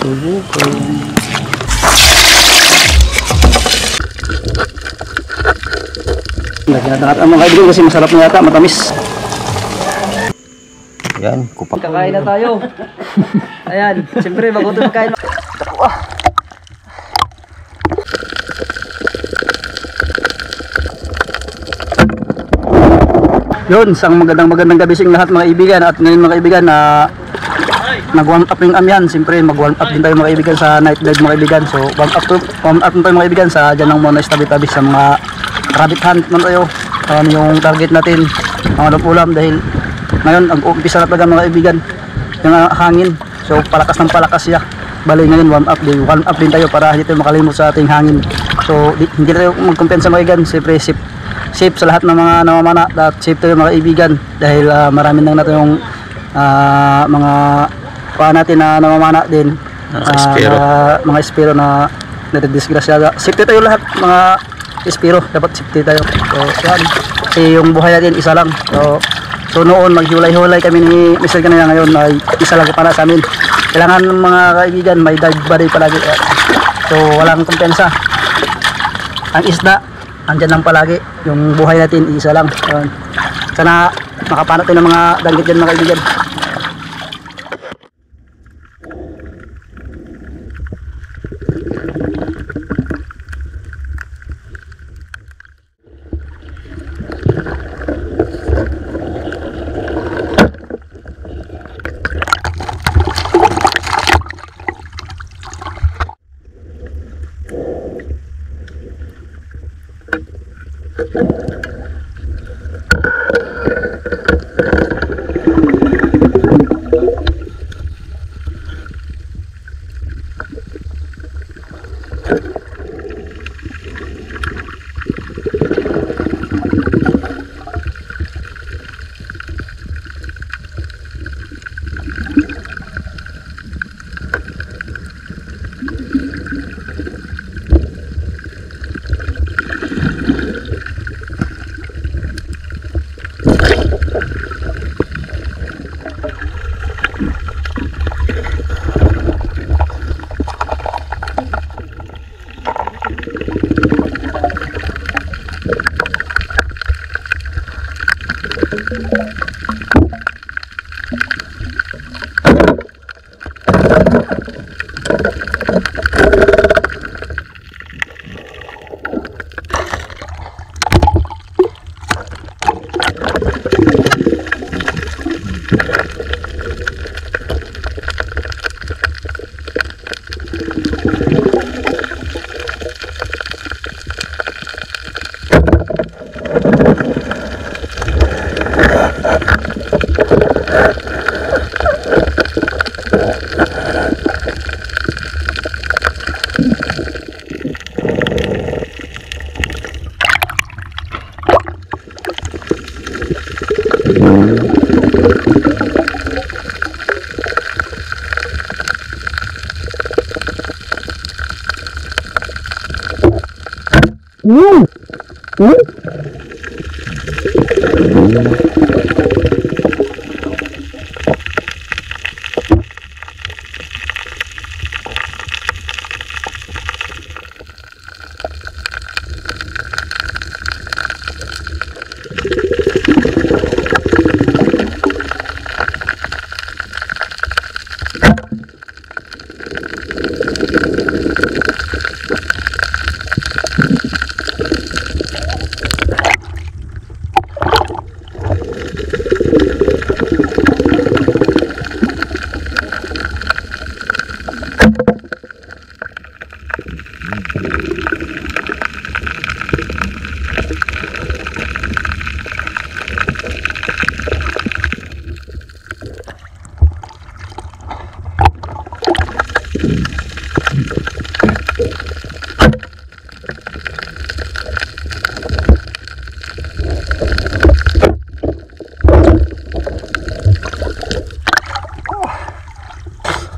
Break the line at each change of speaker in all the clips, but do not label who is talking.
subukan. Nagdadat ang mga kaibigan kasi masarap na yata, matamis. Yan, kupak.
Kakain na tayo. Ayan, siyempre bago ito magkain.
Yun, isang magandang gabi sa lahat mga kaibigan. At ngayon mga kaibigan na nag-warm up yung amyan. Siyempre mag-warm up din tayo mga kaibigan sa night dive mga kaibigan. So warm up tayo mga kaibigan sa dyan lang muna tabi-tabi sa mga rabbit hunt naman tayo. Yung target natin, mga ulam dahil ngayon ang-umpisa na talaga mga kaibigan yung hangin. So palakas ng palakas siya. Bali ngayon warm up din tayo para hindi tayo makalimot sa ating hangin. So hindi tayo magkumpensa mga kaibigan. Siyempre safe sa lahat ng mga namamana at safe tayo mga kaibigan dahil marami nang natin yung mga paa natin na namamana din, mga espiro na natidisgrasya. Safety tayo lahat mga espiro, dapat safety tayo. So yan, kasi yung buhay natin isa lang. So noon maghiwalay-hiwalay kami ni Mr. Kanaya, ngayon ay isa lang para sa amin. Kailangan mga kaibigan may dive buddy palagi. So walang kumpensa. Ang isda andyan lang palagi, yung buhay natin isa lang. Sana makapanat tayo ng mga danggit dyan mga kaibigan.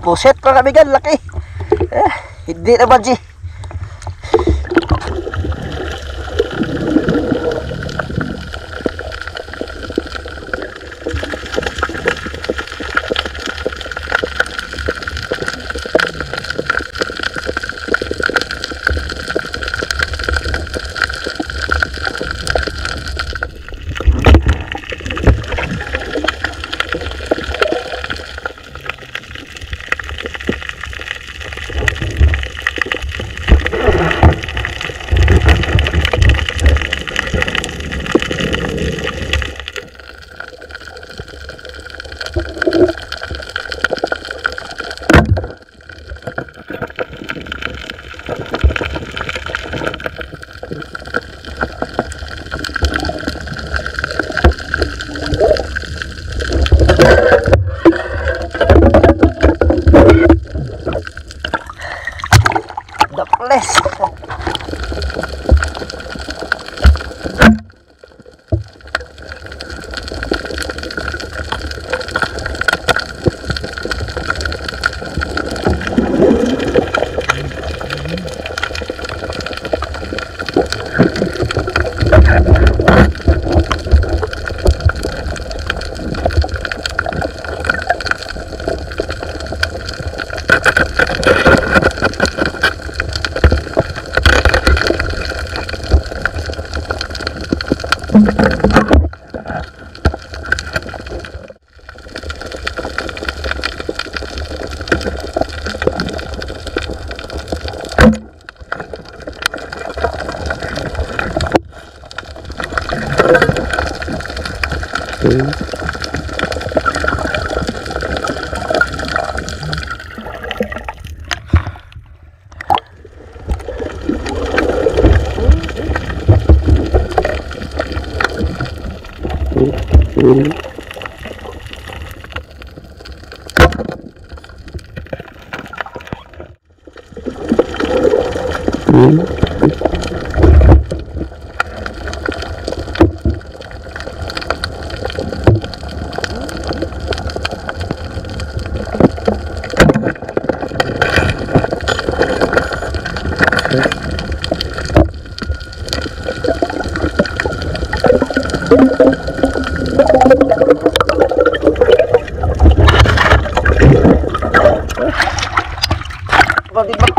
Buset mga kaibigan, laki. Hindi na badji.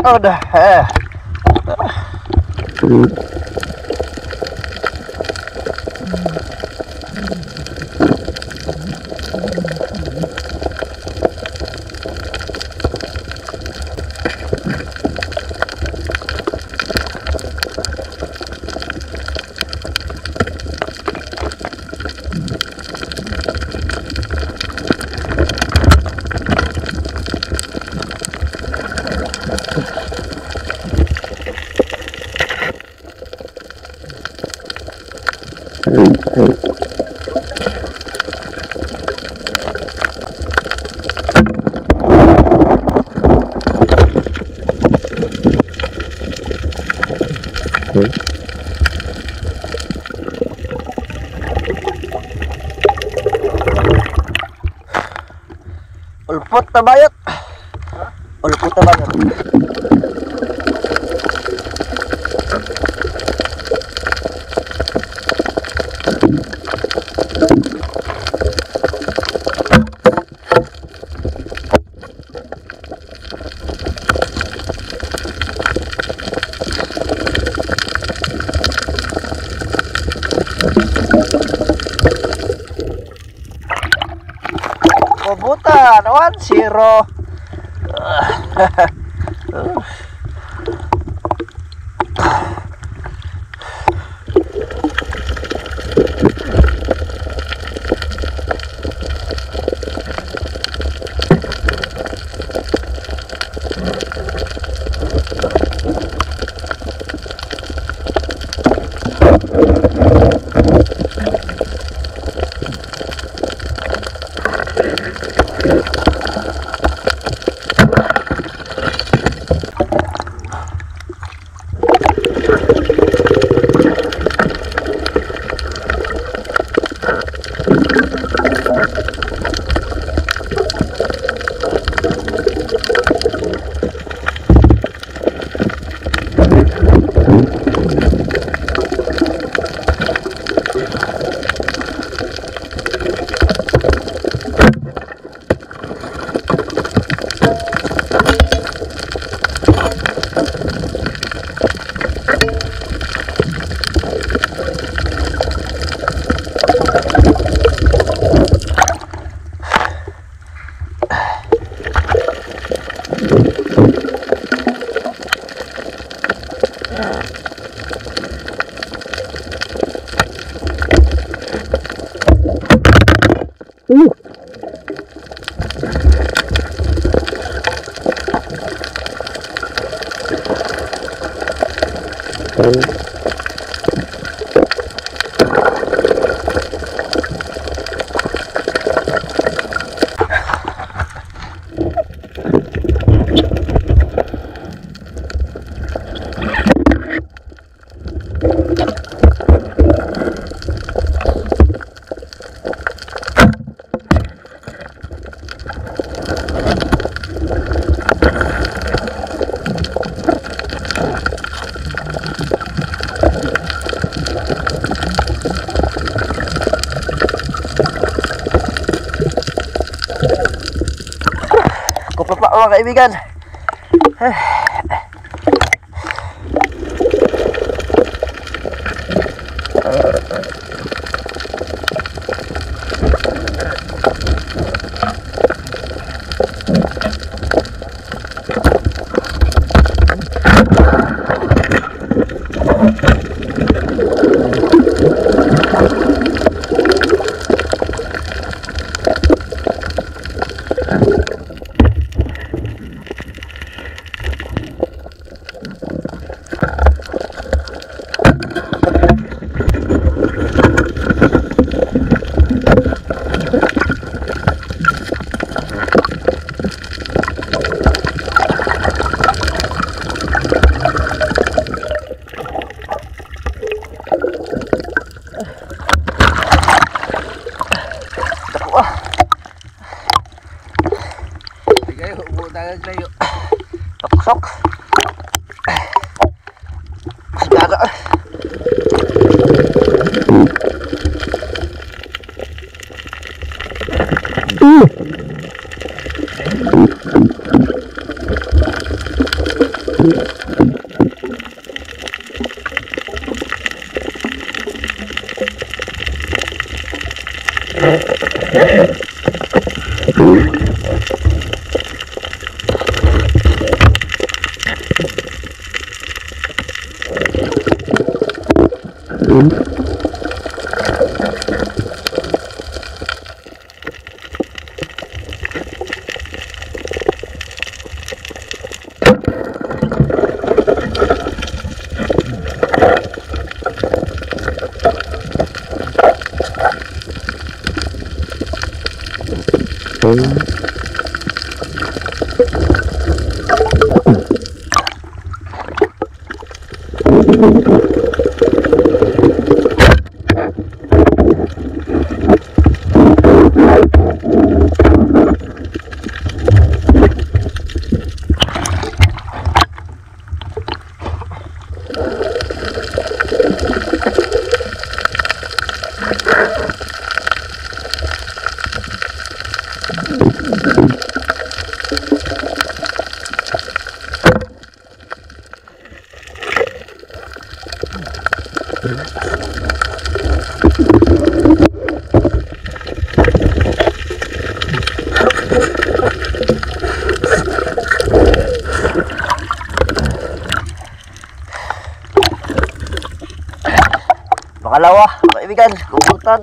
Oh, dah. Ulpot na bayot. Ulpot na bayot. Pubutan, 1-0. Kuplap pak mga kaibigan.
Layo, butangan layo.
Paksok. Daga. Pangalawa, kaibigan, kubutan.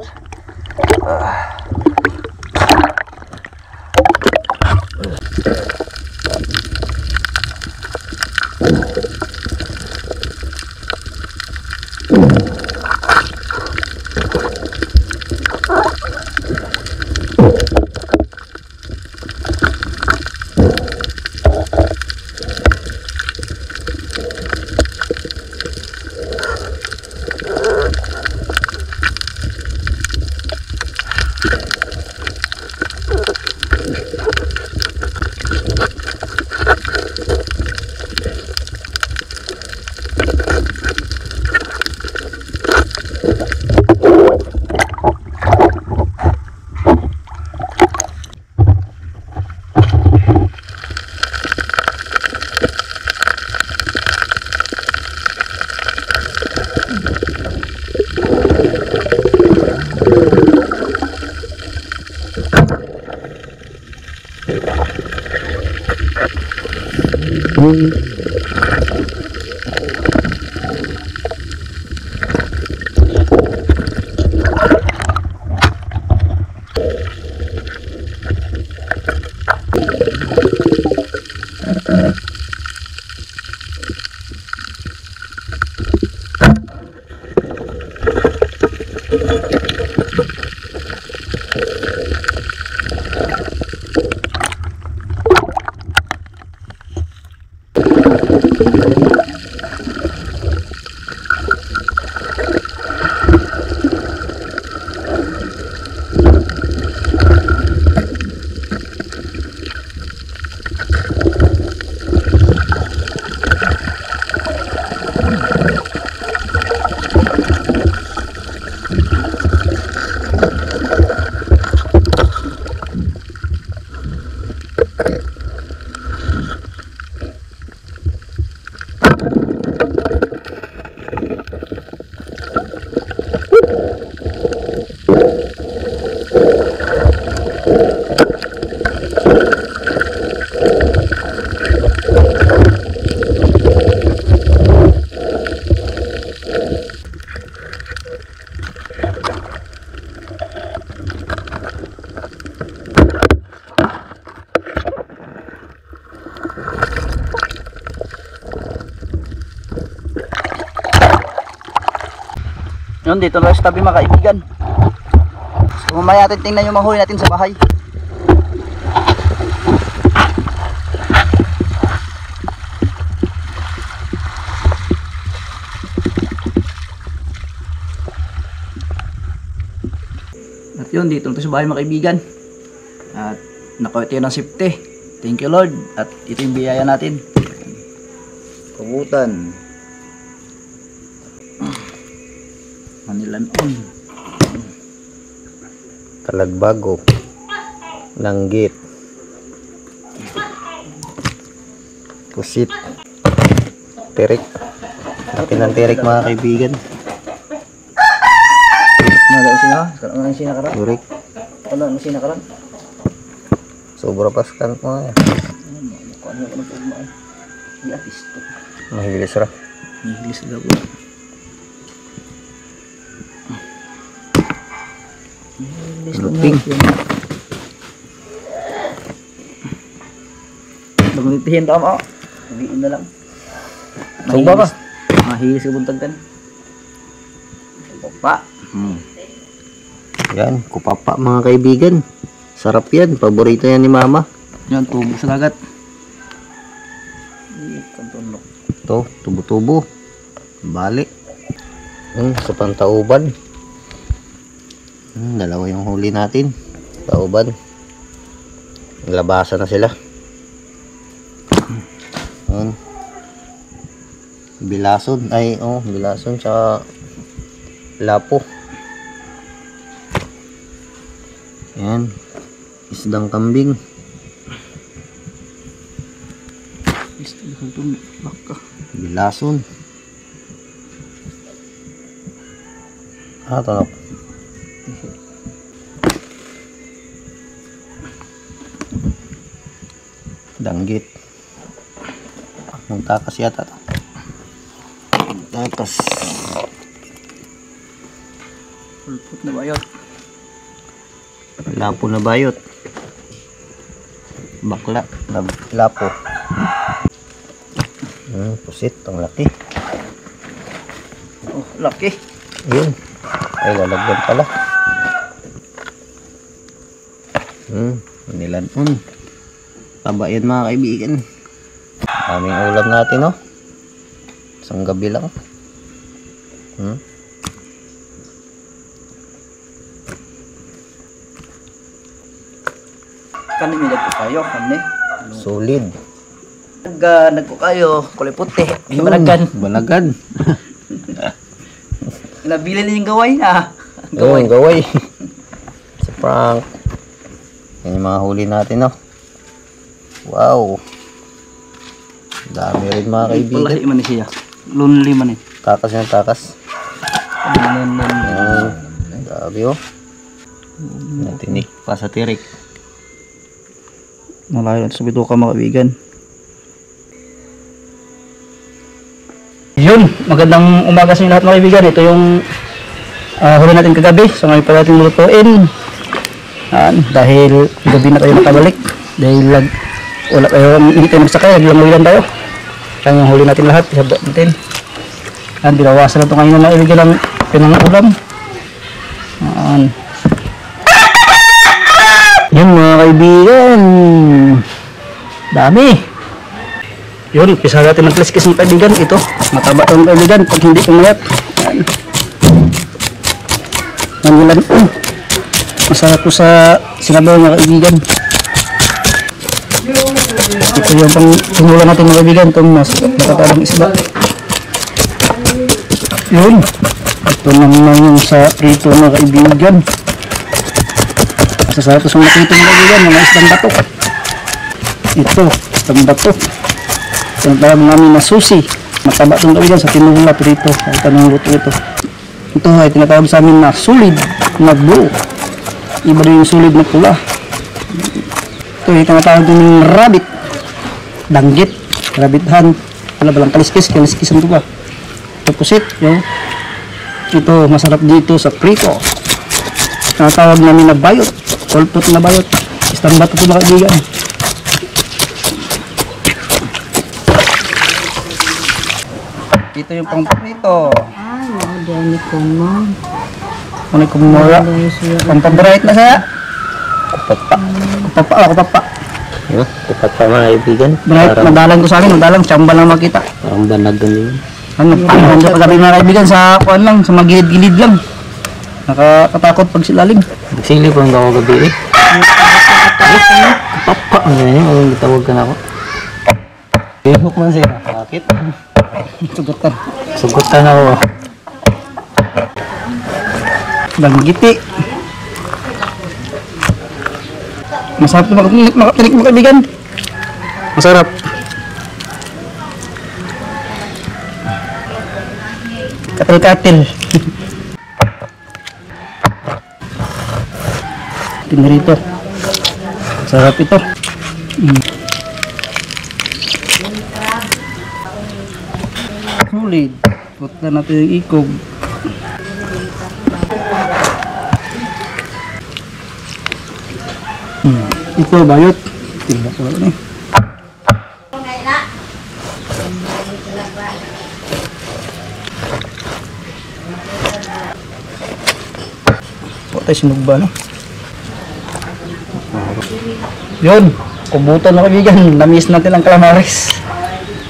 Yun, dito na sa tabi mga kaibigan. So mamaya natin tingnan yung mahuli natin sa bahay. At yun, dito na sa bahay mga kaibigan. At nakawit yun ng safety. Thank you Lord. At ito yung biyaya natin. Kubutan. Manilanon.
Talagbago. Langgit. Pusit. Tirik. Laki ng tirik mga kaibigan.
Nagawin sina ka? Ano ang sina karan?
Tirik.
Ano ang sina karan?
Sobra paskan mo yan.
Ano ang pagmaan? Di apisto.
Mahilis ra.
Nihilis na po.
Luping.
Magulitihin tama. Sabihin na lang.
Suba ka.
Mahilis ka buntag kan. Pa.
Yan, kupapa mga kaibigan. Sarap yan. Paborito yan ni mama.
Yan, tubo sa dagat.
Ito, tubo-tubo. Bali. Sa pantauban. Dalawa yung huli natin. Tauban. Labasan na sila. Bilason. Ay, bilason sa lapo. Yan. Isdang kambing. Bilason. Tanok. Danggit. Ang takas yata to. Takas.
Pulput na bayot.
Lapo na bayot. Bakla na lapo. Pusit. Ang laki.
Oh, laki.
Yun. Ay, lalagyan pala. Nilanon. Taba yan mga kaibigan. Aming ulam natin, no? Isang gabi lang.
Kani may nagko kayo, kani.
Solid.
Nagko kayo, kulay puti. Balagan.
Balagan.
Nabili na yung gaway na.
Gaway. Gaway. Sa prank. Yan yung mga huli natin, no? Wow. Dami rin mga kaibigan.
Pulahi man siya. Lonely man eh.
Takas yan, takas. Dami, oh. Natinik pa sa tirik.
Malayo sa bito ka mga kaibigan. Yun, magandang umaga sa inyo lahat mga kaibigan. Ito yung huli natin kagabi. So ngayon pa natin lutuin. Dahil gabi na tayo nakabalik. Dahil wala tayong hindi tayo magsakay. Naglangoy lang tayo. Kaya yung huli natin lahat. Ihabda natin. Binawasan na ito ngayon na nailigyan ng pinangulam. Yun mga kaibigan. Dami. Yun, pisa natin ng pliskis ng kaibigan. Ito, mataba itong kaibigan pag hindi pumayat. Manilan. Masarap po sa sinabaw mga kaibigan. Ito yung pang tumula natin mga kaibigan. Itong mas matatabang isda. Yun. Ito naman yung sa prito mga kaibigan. Masasarap sa mga prito mga kaibigan. Mga isdang batok. Ito, isdang batok. Yung tawag namin na susi. Mataba itong kaibigan sa tinula prito. Ito ng luto ito. Ito ay tinatawag sa amin na solid na blue. Iba rin yung solid na pula. Ito ay tinatawag din ng rabbit. Danggit. Rabbit hand. Wala balang kaliskis. Kaliskisan ito ba? Ito pusit. Yung. Ito masarap dito sa prito. Tinatawag namin na bayot. Pulput na bayot. Isang bato ito na kaibigan. Ito yung pang prito.
Dami ko mo.
Ano kumura? Pampabright na saya.
Kupapa.
Kupapa.
Kupapa mga kaibigan.
Bright, madalang ko sa akin. Madalang, tsamba lang makita.
Parang banag ganun.
Ano, hindi pagkabi mga kaibigan sa kuan lang, sa magilid-gilid lang. Nakakatakot pag silalim.
Nagsili pa ang gawa gabi eh. Kupapa. Ang ganyan, ang tawag ka na ako. Ihok man siya. Bakit?
Sugutan.
Sugutan ako.
Banggiti. Masarap ito makatinik mga kaibigan. Masarap. Katil-katil. Tinarito. Sarap ito. Solid. Putla natin yung ikog. Ito bayot. Tingnan ko lang eh. Patay sinugba no. Yun, kubutan na kaibigan. Na-miss natin ang calamares.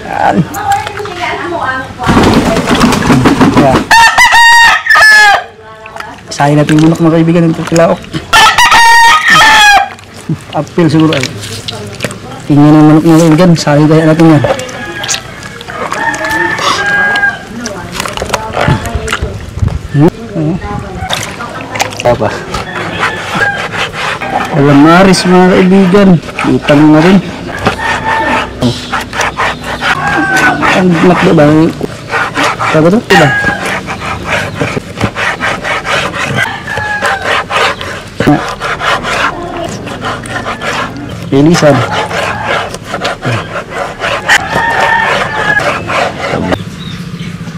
Yan. Yan. Isahin natin yung munok mga kaibigan ng tukilaok. Apil siguro ay. Tingnan ang manok mga kaibigan. Isahin kaya natin yan.
Apa?
Calamares mga kaibigan. Itang na rin. Ang nakdo ba? Sabi ito? Diba? Pilisan.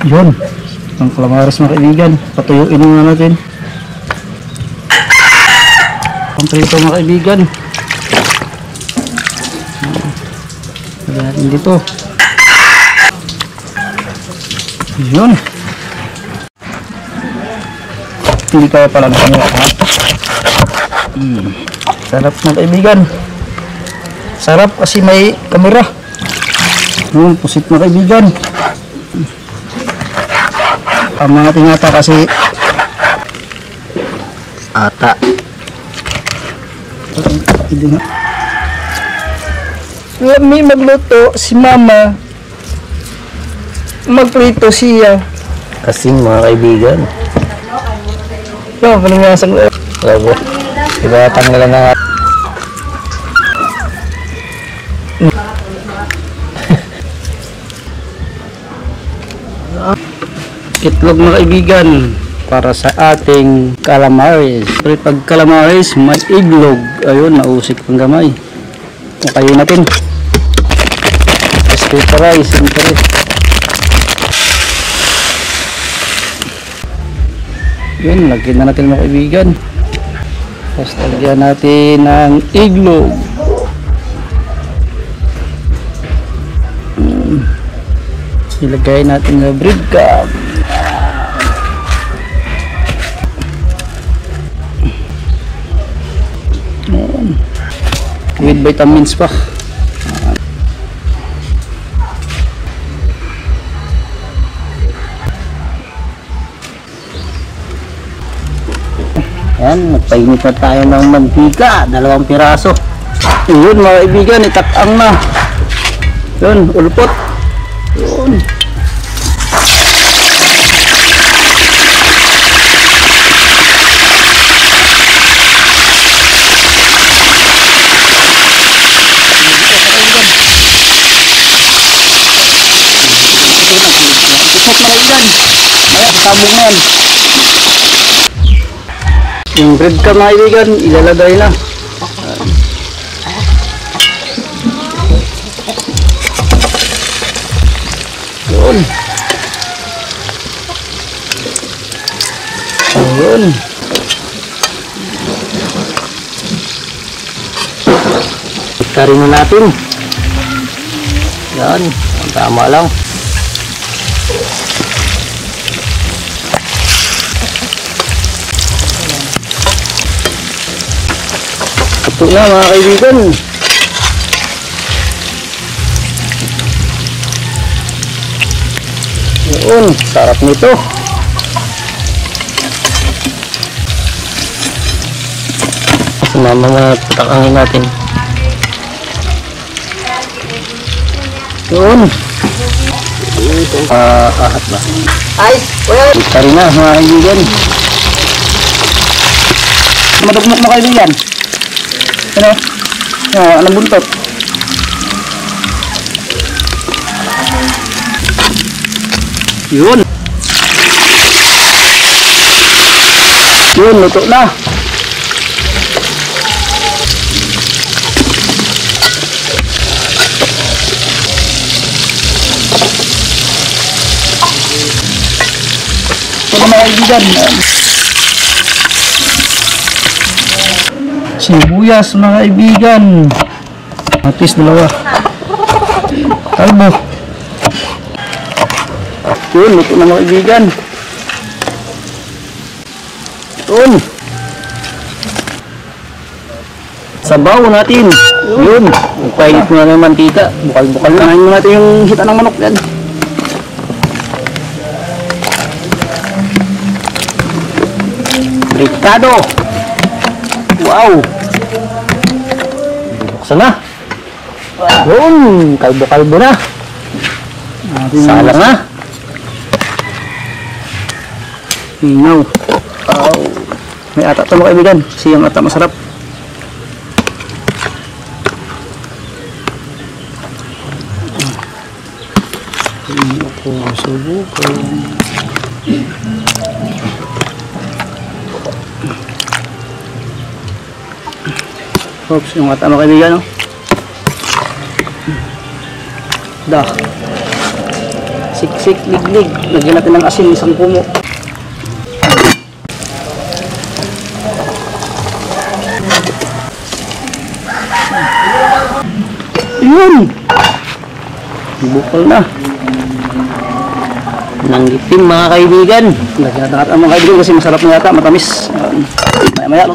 Yun. Ang calamares mga kaibigan. Patuyuin na natin. Kompleto mga kaibigan. Lagyan natin dito. Yun. Hindi kaya pala na kami. Sarap mga kaibigan. Sarap kasi may kamera. Yun, pusit mga kaibigan. Tama natin ata kasi
Ata.
hindi nga. May magluto si mama. Magprito siya.
Kasing mga kaibigan.
Yo, palingasang
Labo. Diba tanggalan na nga.
itlog mga kaibigan para sa ating calamares. Pero pag calamares may iglog, ayun, nausik pang gamay. Okay natin. Stir rice, siyempre. Yun, lagyan na natin mga kaibigan. Tapos lagyan natin ng iglog. Ilagay natin ng breadcrumb. With vitamins pa.
Yan, magpainit na tayo ng mantika. 2 piraso.
Yun mga kaibigan, itakang na. Yun, ulpot. Yun. Ikot mga kaibigan. Kaya, sabog na yan. Yung bread ka mga kaibigan, ilalagay na. Yun. Ayun.
Ikarin na natin. Yan, tama lang.
Ito na mga kaibigan. Yun, sarap nito.
Sumama mga tatakangin natin.
Yun. Ahat ba?
Ay, well.
Ito rin na mga kaibigan. Madugmok mo kaibigan. Ano? Anong buntot? Yun. Yun, luto na. Ito na mga kaibigan. Sibuyas mga kaibigan. Atis dalawa. Kalbo. Yun, luto na mga kaibigan. Yun. Sabaw natin. Yun. Pahit mo na ng mantika. Bukal-bukal na. Nahin mo natin yung hita ng manok yan. Ricado. Wow. Buksan na. Yun. Kalbo-kalbo na. Salang na. Hingaw. Wow. May ata ito mga kaibigan. Kasi yung ata masarap. Ako subukan. Oops, yung ata mga kaibigan. No? Dah. Siksik, liglig. Lagyan natin ng asin, isang pumo. Yun! Bukal na. Nanggipin mga kaibigan. Lagyan natin ang mga kaibigan kasi masarap na yata, matamis. Maya-maya.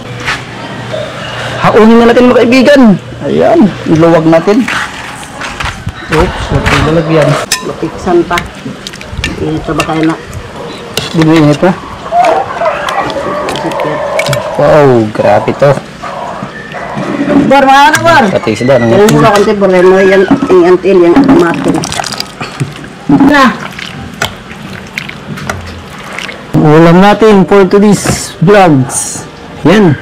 Haunin na natin mga kaibigan. Ayan, iluwag natin. Oops, natin lalagyan.
Matiksan pa. Ito ba kayo na?
Dinuin ito. Wow, grabe to.
Bar, mga ano, Bar?
Pati isda.
Yung muna konti, Bar. Yan, yung antil, yung amatin. Na!
Ulam natin for today's vlogs. Yan.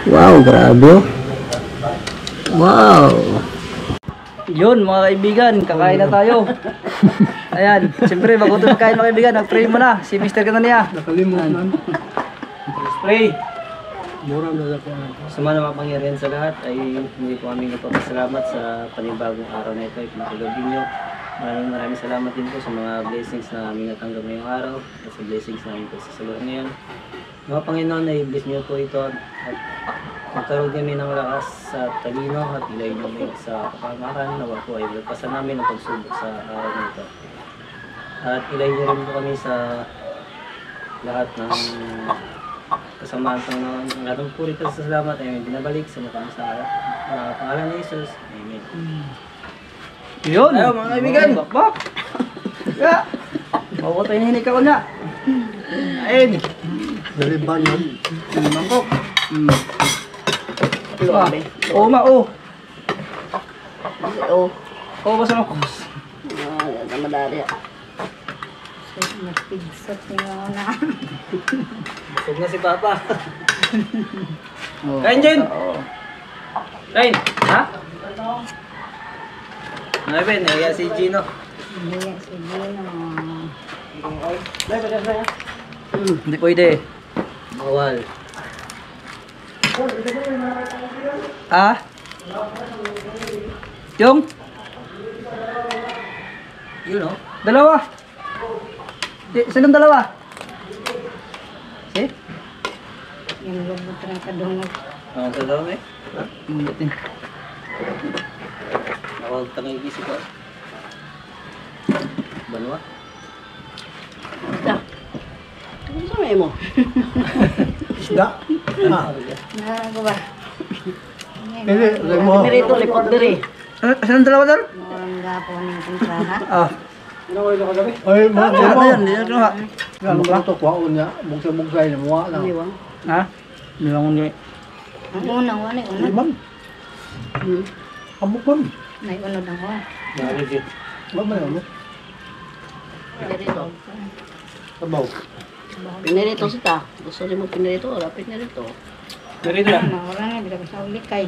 Wow, grabe. Wow. Yun mga kaibigan, kakain na tayo. Ayan, siyempre bago ito magkain mga kaibigan, nag-pray mo na si Mr. Kanania.
Nakalimutan. Pray. Sa mga mapangyarihan sa lahat ay hindi po kami nagpapasalamat sa panibagong araw na ito ay pinatulogin nyo. Maraming salamat din po sa mga blessings na aming natanggap ngayong araw at sa blessings na aming pagsasaluhan ngayon. Mga Panginoon ay bless nyo po ito at magkaroon kami ng lakas sa talino at ilay nyo kami sa kapamaran. Nawa po ay magpasan namin ang pagsubok sa araw na ito. At ilay nyo rin po kami sa lahat ng kasamaan Panginoon. Ang atong puri sa salamat ay may binabalik sa mga sa pangalan ni Jesus. Amen.
Yun.
Ayaw mga kaibigan.
Bakbak. Ya. Bawa tayo na hinikaw na. Ayun.
Daliban yun.
Mangkok. Oo ma, oo.
Oo.
Oo, basta mo.
Yan ang madali.
Busog na si Papa. Kain, Jen! Kain! Ha? Ben, naya si Gino.
Hindi pwede.
Bawal.
Ah? Yung?
You know?
Dalawa. Silang dalawa. Eh?
Yung lubot ng kadungog.
Ang sa daw eh.
Hindi.
Ako tangigi si ko. Banwa.
Ano sa may mo? Isda?
Narago ba?
Merito, lipot diri.
Silang dalawa dal?
Mulang gapon yung tinsaha.
Ah.
Ay, mga
Ano yan? Hindi na kinuha.
Ano ba ito? Kuhaon niya. Mugsa-mugsay na mga lang.
Liwang.
Ha? Nilangon niya.
Ang unang wala, unang.
Liman. Amok man.
May unod ang wala.
Nari din.
Wala man ano?
Pinirito.
Sabaw.
Pinirito sita. Gusto rin mo pinirito. Wala pinirito.
Narito na.
Wala nga, bila ko sa ulikay.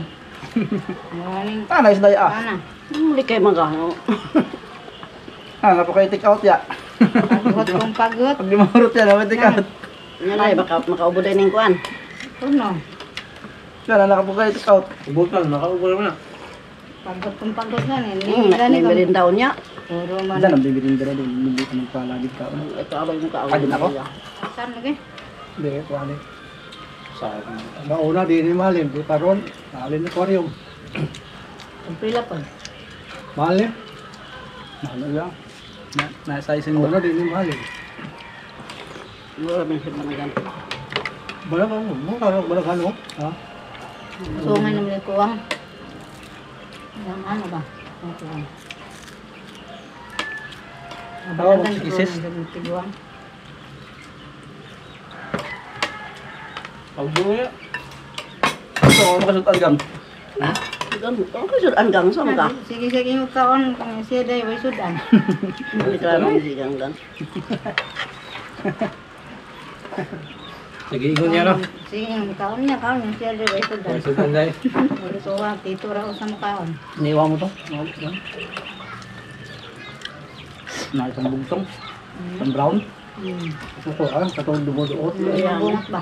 Maraming
Nice day ah.
ana.
Hindi kayo magano.
Napaka take out ya.
Pagod kong pagod.
Pag lumahurot yan, napaka take out.
Yan ay, makaubo din ng kuan.
Puno.
Yan, nakapagay take out.
Subukan, nakaubo naman na.
Pagod kong pagod na. Hindi gani
May
ko.
merindaw niya.
Puro man.
Diyan, ang bibirin ka na doon. Hindi ka magpalagid ka.
Ito abay mo ka.
Adin ako?
Saan lagi?
Hindi, kuhan eh. Mauna, di ni mahalin. Di karon, mahalin na aquarium.
Umprila po.
Mahal eh.
Mahal lang. Nasa-size mo.
Mauna, di ni mahalin.
Wala man siya managan.
Balag ano? Balag ano? Ha?
So nga naman kuwang. Yang ano ba? Ang kuwang.
Oo, isis.
Kuwang.
Pagbuya.
Ito, makasot algang.
Okay, sudan gang sa mga.
Sige, yung kaon. Kung siya dahi, way sudan.
Hindi ka naman si gang.
Sige, ikon niya no?
Sige, yung kaon niya, kaon. Yung siya dahi, way sudan.
Sudan day.
Wala kuwang, tito raw sa makaon.
Iniwa mo to. Na isang bugtong. Isang brown.
Ito ah, katong dumuduot.
Yung bungot ba?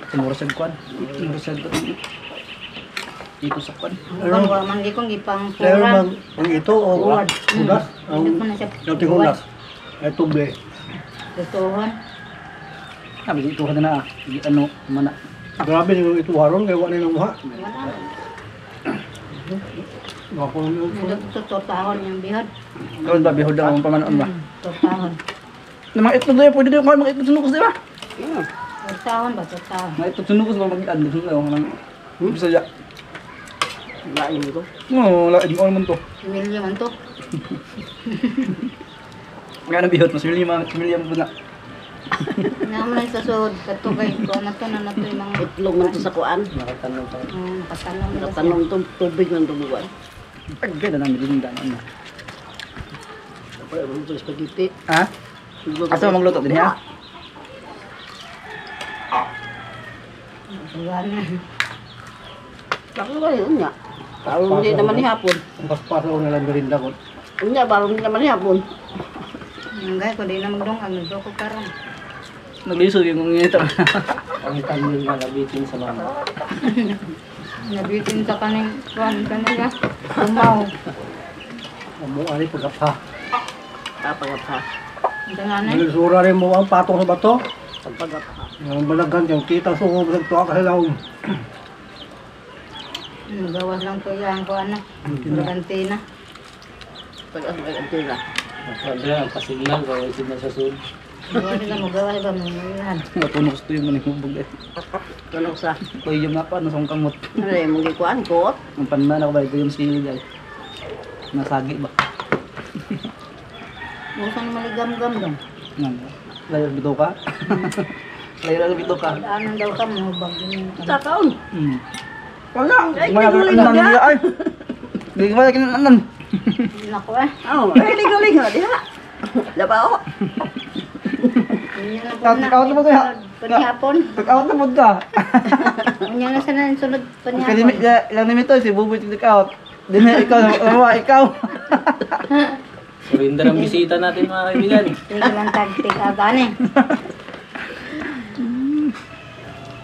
Tumurasag kwan. Tumurasag dito sa kwan.
Ang wala man di kong ipang
Pero
pura.
ang ito o hudas,
Hindi ko na siya.
yung tihulas. Ay tuble.
Tutuhon.
Sabi dito ka na ano, mana.
Grabe yung ito waron, kaya wala ng muha.
Wala.
Gwapo yung
Tututahon yung bihod.
Gawin ba, bihod ang pamanoon ba?
Tutahon.
Na mga itlog doon, pwede doon kayo mga itlog sunukos, di ba?
Tutahon ba? Tutahon.
Mga itlog sunukos ba mag-ian? Bisa ya.
Lain ko.
Oo, lain mo naman to.
Similya man to.
Nga na bihod, mas milyam po na.
Naman sa sud. Katugay ko. Nato na nato yung mga
Itlog man to sa kuan.
Nakatanong tayo.
katanong nila siya.
Nakatanong tubig ng tumugan.
Agay na namin din daan na.
Pwede mo ito spaghetti.
Ha? Asa mo magluto din ha?
Sugan na.
Bakit ba yun nga? Parang hindi naman ni hapon.
Ang paspasa ko nalang garinda ko.
Hindi, parang hindi naman ni hapon.
Nanggay ko di na magdungan. Nagdo ko karon.
Naglisod yung kung ito.
Ang tanong na nabitin sa mga.
Nabitin sa kaning kuan kanila. Tumaw.
Amuha ni pagkapa.
Kapagapa.
Ang tanganay.
Nagsura rin mo ang patong sa bato.
Pagpagapa.
Yung balagan, yung kita suko, nagtuwa ka sa laong.
Magawas lang to yan ko ano. Kantina.
Pag-antira.
Ang pasignal, gawin signal sa sud.
Magawas sila magawas ba mga
Matunog ito yung manihubog eh.
Tunog sa.
Kuya yung napa, nasong kamot.
Ano yung mga kuan ko?
Ang panman ako ba, ito yung sili guys. Nasagi ba?
Bukan maligam-gam dong.
Layar bito ka? Layar bito ka?
Daanan daw ka mahubag din.
Takaon.
Wala!
Ay,
Wala
guling
ka
na
ay! Hindi ka ba kinanan?
Nako eh.
Oh, ay ligaw-ligaw na diha. Labao.
Unya na po
Tag-out na mo kaya?
Panihapon.
Tag-out na mo ka!
Unya na sa sunod
Kadimik
panihapon.
ilang nimito, si Buboy tag-out. Di na ikaw, ikaw.
Surrender ang bisita natin mga kaibigan.
Tingnan lang tag-take out ani.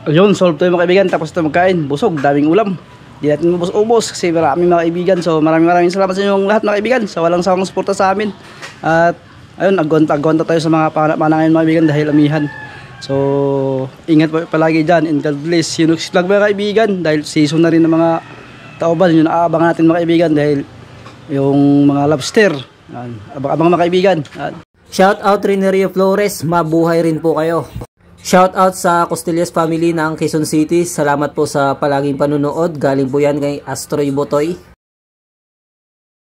Ayun, solve tayo mga kaibigan. Tapos tayo magkain. Busog, daming ulam. Di natin mabos-ubos kasi maraming mga kaibigan. So maraming salamat sa inyong lahat mga kaibigan sa walang sawang suporta sa amin. At ayun, agwanta tayo sa mga panangayon mga kaibigan dahil amihan. So ingat po palagi dyan and God bless. Yung next vlog mga kaibigan dahil season na rin ng mga tauban. Yun aabangan natin mga kaibigan dahil yung mga lobster. Abang mga kaibigan.
Shout out Renerio Flores, mabuhay rin po kayo. Shout out sa Costillas family ng Quezon City. Salamat po sa palaging panunood. Galing po yan kay Astroy Botoy.